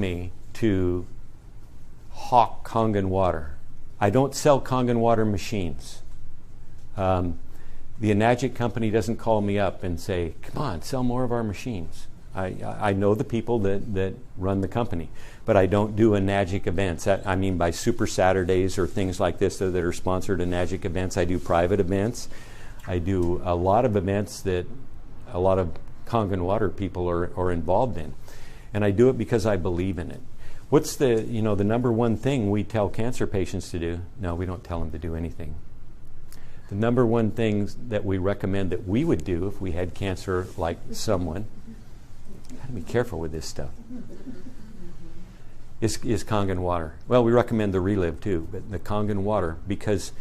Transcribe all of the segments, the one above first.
me to hawk Kangen water. I don't sell Kangen water machines. The Enagic company doesn't call me up and say, come on, sell more of our machines. I know the people that run the company, but I don't do Enagic events. I mean by Super Saturdays or things like this that are sponsored Enagic events. I do private events. I do a lot of events that a lot of Kangen water people are involved in. And I do it because I believe in it. What's the number one thing we tell cancer patients to do? No, we don't tell them to do anything. The number one thing that we recommend that we would do if we had cancer like someone, gotta be careful with this stuff, is Kangen water. Well, we recommend the Relive too, but the Kangen water, because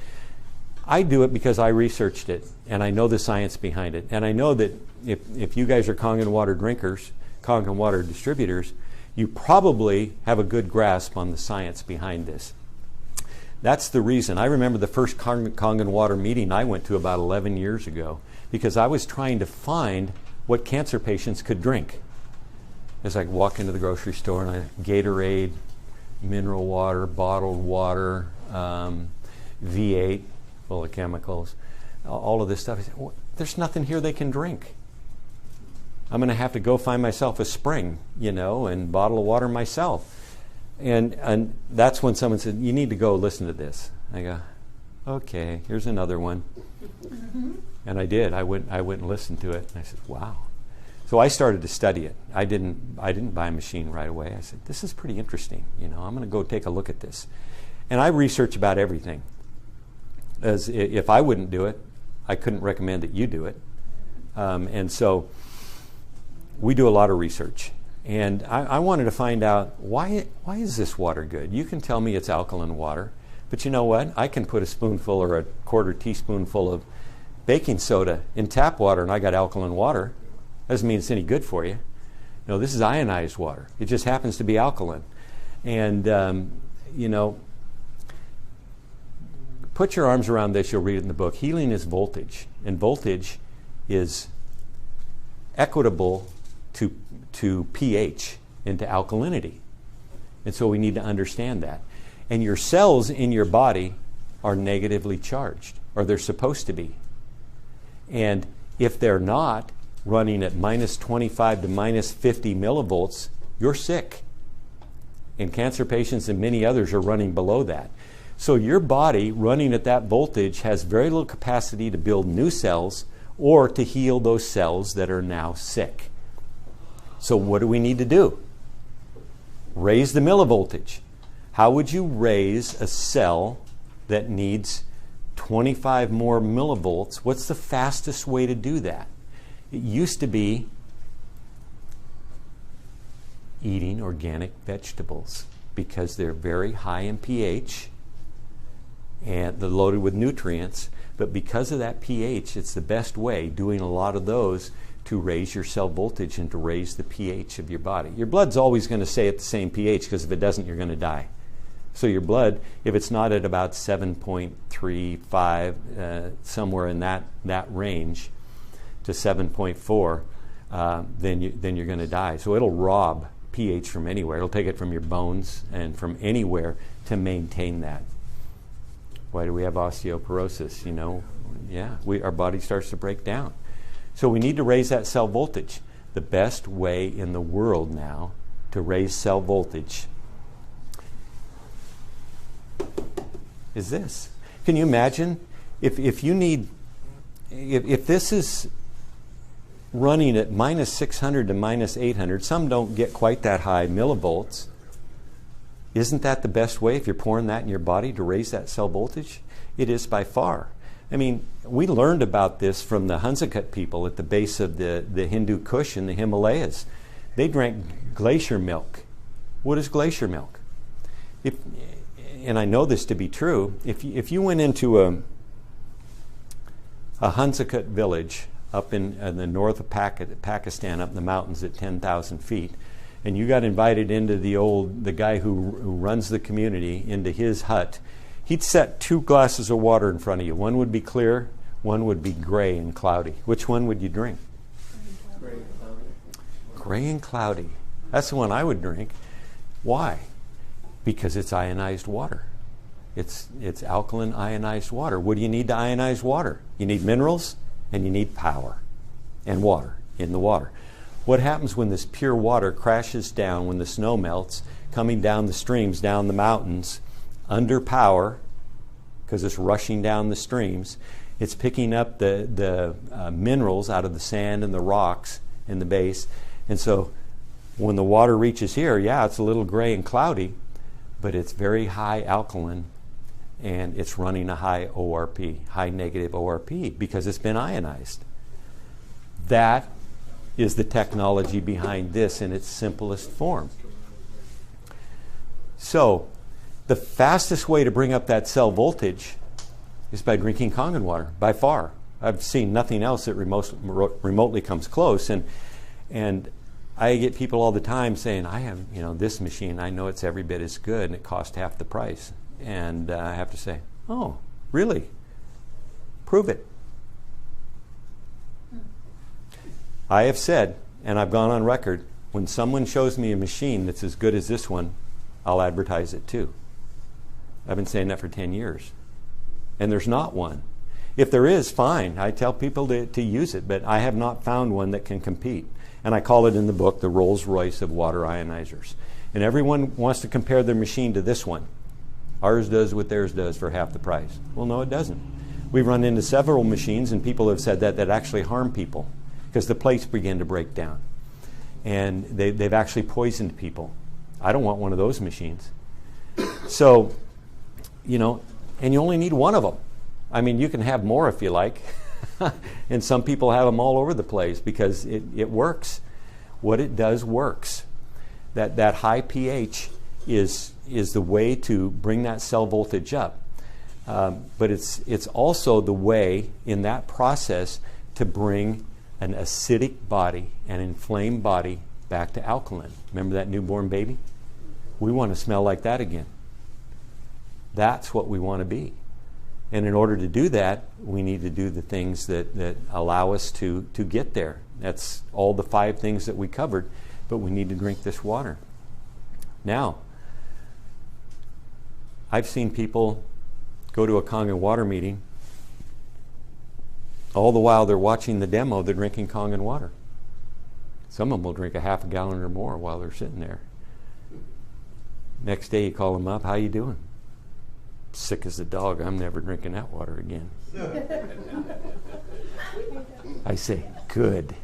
I do it because I researched it and I know the science behind it. And I know that if you guys are Kangen water drinkers, Kangen water distributors, you probably have a good grasp on the science behind this. That's the reason. I remember the first Kangen water meeting I went to about 11 years ago because I was trying to find what cancer patients could drink. As I walk into the grocery store and Gatorade, mineral water, bottled water, V8, full of chemicals, all of this stuff. I said, well, there's nothing here they can drink. I'm going to have to go find myself a spring, and bottle of water myself. And that's when someone said, you need to go listen to this. I go, okay, here's another one. And I did. I went and listened to it. And I said, wow. So I started to study it. I didn't buy a machine right away. I said, this is pretty interesting. I'm going to go take a look at this. And I research about everything. As if I wouldn't do it, I couldn't recommend that you do it. And so we do a lot of research. And I wanted to find out, why is this water good? You can tell me it's alkaline water, but you know what? I can put a spoonful or a quarter teaspoonful of baking soda in tap water and I got alkaline water. Doesn't mean it's any good for you. No, this is ionized water. It just happens to be alkaline. And, put your arms around this, you'll read it in the book. Healing is voltage, and voltage is equitable to pH, into alkalinity. And so we need to understand that. And your cells in your body are negatively charged, or they're supposed to be. And if they're not running at minus 25 to minus 50 millivolts, you're sick. And cancer patients and many others are running below that. So your body running at that voltage has very little capacity to build new cells or to heal those cells that are now sick. So what do we need to do? Raise the millivoltage. How would you raise a cell that needs 25 more millivolts? What's the fastest way to do that? It used to be eating organic vegetables because they're very high in pH and they're loaded with nutrients. But because of that pH, it's the best way, doing a lot of those, to raise your cell voltage and to raise the pH of your body. Your blood's always going to stay at the same pH, because if it doesn't, you're going to die. So your blood, if it's not at about 7.35, somewhere in that range to 7.4, then you're going to die. So it'll rob pH from anywhere. It'll take it from your bones and from anywhere to maintain that. Why do we have osteoporosis? Our body starts to break down. So we need to raise that cell voltage. The best way in the world now to raise cell voltage is this. Can you imagine if this is running at minus 600 to minus 800, some don't get quite that high millivolts. Isn't that the best way, if you're pouring that in your body, to raise that cell voltage? It is by far. I mean, we learned about this from the Hunsakat people at the base of the Hindu Kush in the Himalayas. They drank glacier milk. What is glacier milk? And I know this to be true, if you went into a Hunsakat village up in the north of Pakistan, up in the mountains at 10,000 feet, and you got invited into the guy who runs the community, into his hut, he'd set 2 glasses of water in front of you. One would be clear, one would be gray and cloudy. Which one would you drink? Gray and cloudy. Gray and cloudy. That's the one I would drink. Why? Because it's ionized water. It's alkaline ionized water. What do you need to ionize water? You need minerals and you need power and water in the water. What happens when this pure water crashes down, when the snow melts, coming down the streams, down the mountains, under power, because it's rushing down the streams, it's picking up the minerals out of the sand and the rocks in the base. And so when the water reaches here, yeah, it's a little gray and cloudy, but it's very high alkaline, and it's running a high ORP, high negative ORP, because it's been ionized. That is the technology behind this in its simplest form. So the fastest way to bring up that cell voltage is by drinking Kangen water, by far. I've seen nothing else that remotely comes close. And I get people all the time saying, I have this machine, I know it's every bit as good, and it costs half the price. And I have to say, oh, really? Prove it. I have said, and I've gone on record, when someone shows me a machine that's as good as this one, I'll advertise it too. I've been saying that for 10 years. And there's not one. If there is, fine. I tell people to use it, but I have not found one that can compete. And I call it in the book the Rolls-Royce of water ionizers. And everyone wants to compare their machine to this one. Ours does what theirs does for half the price. Well, no, it doesn't. We've run into several machines, and people have said that actually harm people because the plates begin to break down. And they've actually poisoned people. I don't want one of those machines. So, and you only need one of them. I mean, you can have more if you like. And some people have them all over the place because it works. What it does works. That high pH is the way to bring that cell voltage up. But it's also the way in that process to bring an acidic body, an inflamed body, back to alkaline. Remember that newborn baby? We want to smell like that again. That's what we want to be. And in order to do that, we need to do the things that allow us to get there. That's all the 5 things that we covered, but we need to drink this water. Now, I've seen people go to a Kangen water meeting. All the while they're watching the demo, they're drinking Kangen water. Some of them will drink a half a gallon or more while they're sitting there. Next day you call them up, how you doing? Sick as a dog, I'm never drinking that water again. I say, good.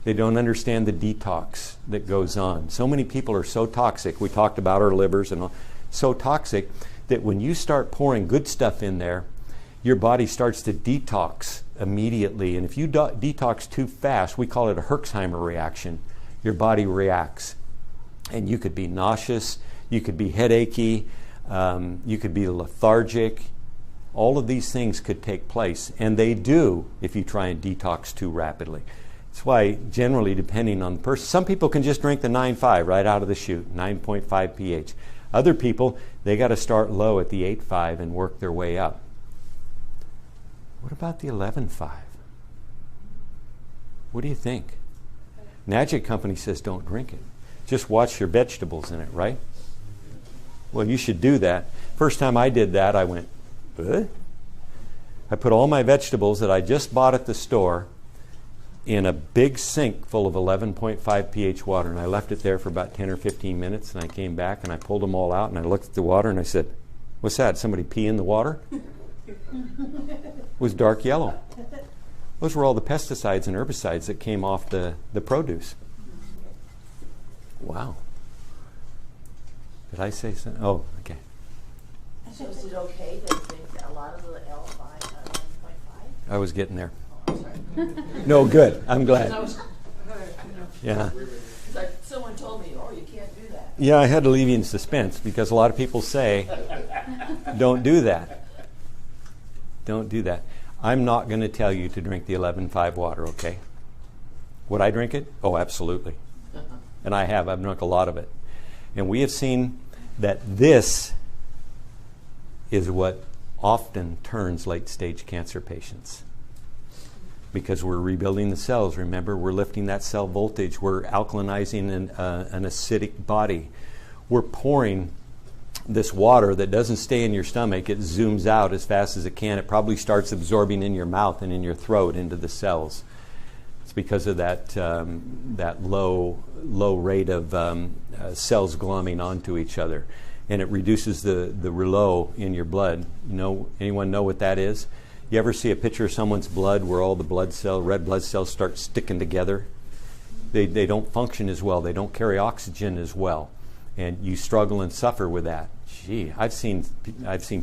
They don't understand the detox that goes on. So many people are so toxic, we talked about our livers and all, so toxic that when you start pouring good stuff in there, your body starts to detox immediately. And if you detox too fast, we call it a Herxheimer reaction. Your body reacts. And you could be nauseous, you could be headachy, you could be lethargic. All of these things could take place. And they do if you try and detox too rapidly. That's why generally, depending on the person, some people can just drink the 9.5 right out of the chute, 9.5 pH. Other people, they got to start low at the 8.5 and work their way up. What about the 11.5? What do you think? Magic Company says don't drink it. Just watch your vegetables in it, right? Well, you should do that. First time I did that, I went, what? I put all my vegetables that I just bought at the store in a big sink full of 11.5 pH water, and I left it there for about 10 or 15 minutes, and I came back and I pulled them all out and I looked at the water and I said, what's that? Somebody pee in the water? It was dark yellow. Those were all the pesticides and herbicides that came off the produce. Wow. Did I say something? Oh, okay. So is it okay to drink a lot of the L5, 11.5? I was getting there. Oh, I'm sorry. No, good. I'm glad. Yeah. Someone told me, oh, you can't do that. Yeah, I had to leave you in suspense because a lot of people say, don't do that. Don't do that. I'm not going to tell you to drink the 11.5 water, okay? Would I drink it? Oh, absolutely. And I have. I've drunk a lot of it. And we have seen that this is what often turns late-stage cancer patients. Because we're rebuilding the cells. Remember, we're lifting that cell voltage. We're alkalinizing an acidic body. we're pouring this water that doesn't stay in your stomach. It zooms out as fast as it can. It probably starts absorbing in your mouth and in your throat into the cells. It's because of that low rate of cells glomming onto each other, and it reduces the rouleau in your blood. Anyone know what that is? You ever see a picture of someone's blood where all the red blood cells start sticking together? They don't function as well. They don't carry oxygen as well, and you struggle and suffer with that. Gee, I've seen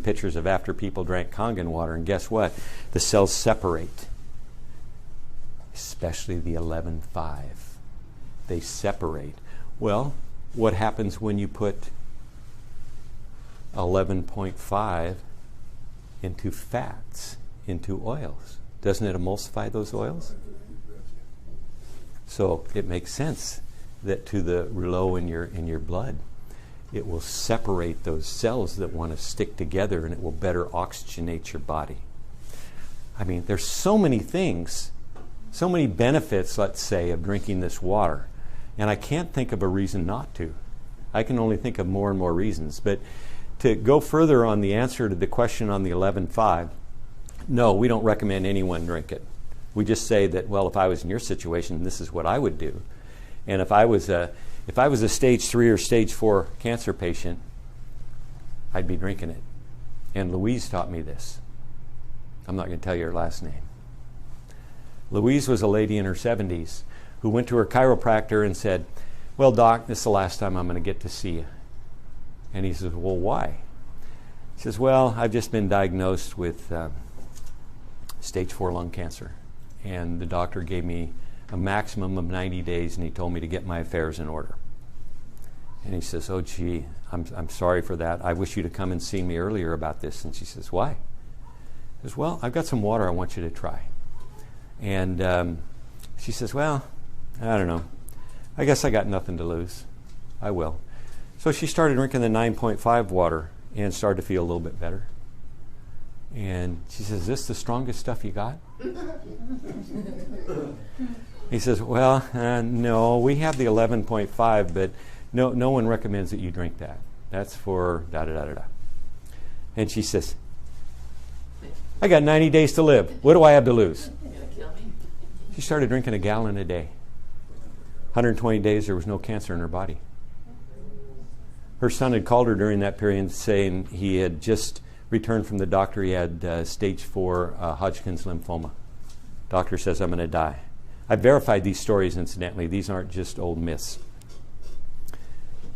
pictures of after people drank Kangen water, and guess what? The cells separate, especially the 11.5. They separate. Well, what happens when you put 11.5 into fats, into oils? Doesn't it emulsify those oils? So it makes sense that to the rouleau in your blood, it will separate those cells that want to stick together, and it will better oxygenate your body. I mean, there's so many things, so many benefits, let's say, of drinking this water, and I can't think of a reason not to. I can only think of more and more reasons. But to go further on the answer to the question on the 11.5, no, we don't recommend anyone drink it. We just say that, well, if I was in your situation, this is what I would do. And if I was a stage 3 or stage 4 cancer patient, I'd be drinking it. And Louise taught me this. I'm not going to tell you her last name. Louise was a lady in her 70s who went to her chiropractor and said, well, doc, this is the last time I'm going to get to see you. And he says, well, why? She says, well, I've just been diagnosed with stage 4 lung cancer. And the doctor gave me a maximum of 90 days, and he told me to get my affairs in order. And he says, oh, gee, I'm sorry for that. I wish you to come and see me earlier about this. And she says, why? He says, well, I've got some water I want you to try. And she says, well, I don't know. I guess I got nothing to lose. I will. So she started drinking the 9.5 water and started to feel a little bit better. And she says, is this the strongest stuff you got? He says, well, no, we have the 11.5, but no one recommends that you drink that. That's for da-da-da-da-da. And she says, I got 90 days to live. What do I have to lose? She started drinking a gallon a day. 120 days, there was no cancer in her body. Her son had called her during that period saying he had just returned from the doctor. He had stage 4 Hodgkin's lymphoma. Doctor says, I'm going to die. I verified these stories, incidentally. These aren't just old myths.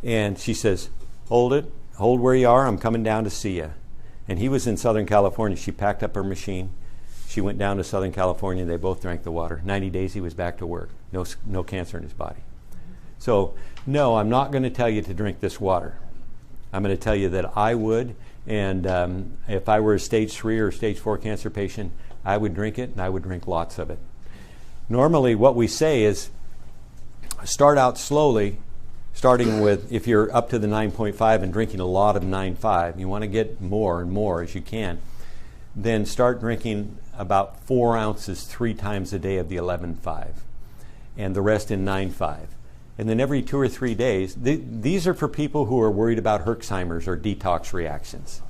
And she says, hold where you are. I'm coming down to see you. And he was in Southern California. She packed up her machine. She went down to Southern California. They both drank the water. 90 days, he was back to work. No cancer in his body. So, no, I'm not going to tell you to drink this water. I'm going to tell you that I would, and if I were a stage 3 or stage 4 cancer patient, I would drink it, and I would drink lots of it. Normally, what we say is start out slowly, starting with, if you're up to the 9.5 and drinking a lot of 9.5, you want to get more and more as you can, then start drinking about 4 ounces 3 times a day of the 11.5, and the rest in 9.5. And then every 2 or 3 days, these are for people who are worried about Herxheimer's or detox reactions.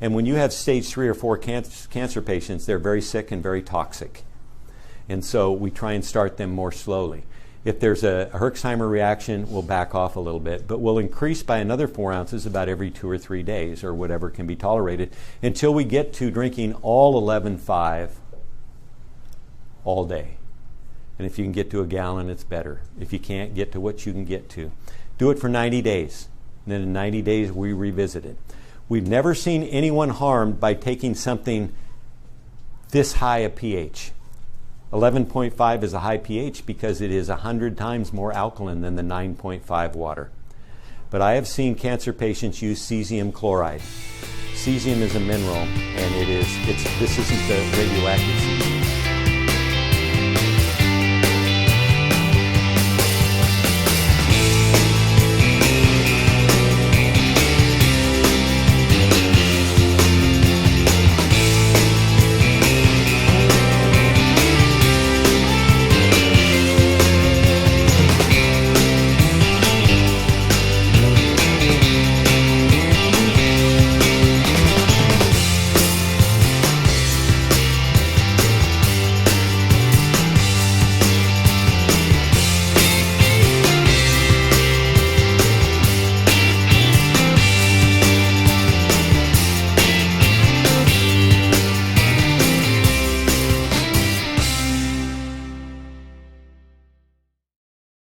And when you have stage 3 or 4 cancer patients, they're very sick and very toxic. And so we try and start them more slowly. If there's a Herxheimer reaction, we'll back off a little bit, but we'll increase by another 4 ounces about every 2 or 3 days, or whatever can be tolerated, until we get to drinking all 11.5 all day. And if you can get to a gallon, it's better. If you can't, get to what you can get to. Do it for 90 days. And then in 90 days, we revisit it. We've never seen anyone harmed by taking something this high a pH. 11.5 is a high pH because it is 100 times more alkaline than the 9.5 water. But I have seen cancer patients use cesium chloride. Cesium is a mineral, and this isn't the radioactive cesium.